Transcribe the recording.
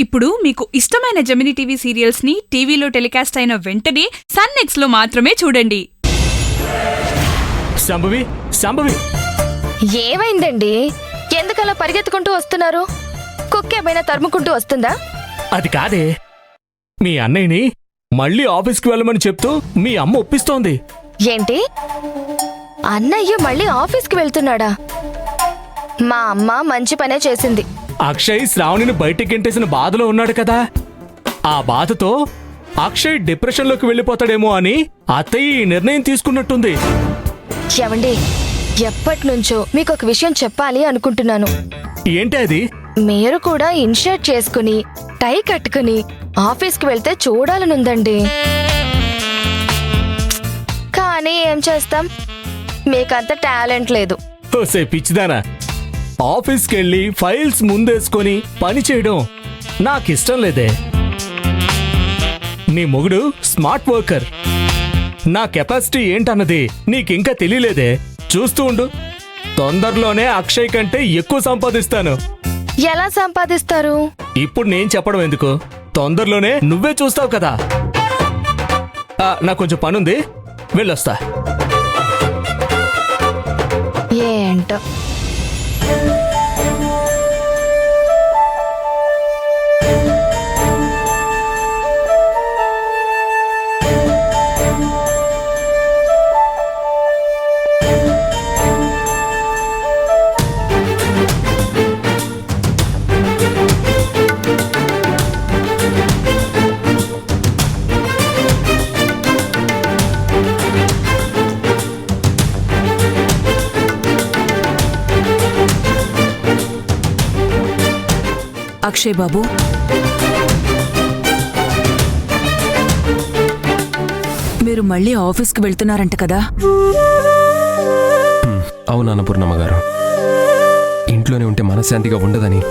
ఇప్పుడు మీకు ఇష్టమైన జెమినీ టీవీ సీరియల్స్ ని టీవీలో టెలికాస్ట్ అయిన వెంటనే సన్ నెక్స్ట్ లో మాత్రమే చూడండి. సంభవి సంభవి ఏమైందండి? ఎందుకలా పరిగెత్తుకుంటూ వస్తున్నారు? కుక్క ఏమైనా తరుముకుంటూ వస్తుందా? అది కాదే, మీ అన్నయ్యని మళ్ళీ ఆఫీస్కి వెళ్ళమని చెప్తూ మీ అమ్మ ఒప్పిస్తోంది. ఏంటి, అన్నయ్య మళ్ళీ ఆఫీస్కి వెళ్తున్నాడా? మా అమ్మ మంచి పనే చేసింది. అక్షయ్ శ్రావణిని బయటికి గెంటేసిన బాధలో ఉన్నాడు కదా, ఆ బాధతో అక్షయ్ డిప్రెషన్లోకి వెళ్ళిపోతాడేమో అని అత్తయ్య ఈ నిర్ణయం తీసుకున్నట్టుంది. ఏమండి, ఎప్పటినుంచో మీకు ఒక విషయం చెప్పాలి అనుకుంటున్నాను. ఏంటి అది? మీరు కూడా ఇన్షర్ట్ చేసుకుని టై కట్టుకుని ఆఫీస్కి వెళ్తే చూడాలనుందండి. కానీ ఏం చేస్తాం, మీకంత టాలెంట్ లేదు. ఓసే పిచ్చిదానా, ఆఫీస్కెళ్ళి ఫైల్స్ ముందేసుకొని పని చేయడం నాకిష్టం లేదే. నీ మొగుడు స్మార్ట్ వర్కర్, నా కెపాసిటీ ఏంటన్నది నీకింకా తెలియలేదే. చూస్తూ ఉండు, తొందరలోనే అక్షయ్ కంటే ఎక్కువ సంపాదిస్తాను. ఎలా సంపాదిస్తారు? ఇప్పుడు నేను చెప్పడం ఎందుకు, తొందరలోనే నువ్వే చూస్తావు కదా. నాకు కొంచెం పనుంది, వెళ్ళొస్తా. ఏంటో. అక్షయ్ బాబు, మీరు మళ్ళీ ఆఫీస్కి వెళ్తున్నారంట కదా? అవును అన్నపూర్ణమ్మ గారు, ఇంట్లోనే ఉంటే మనశ్శాంతిగా ఉండదని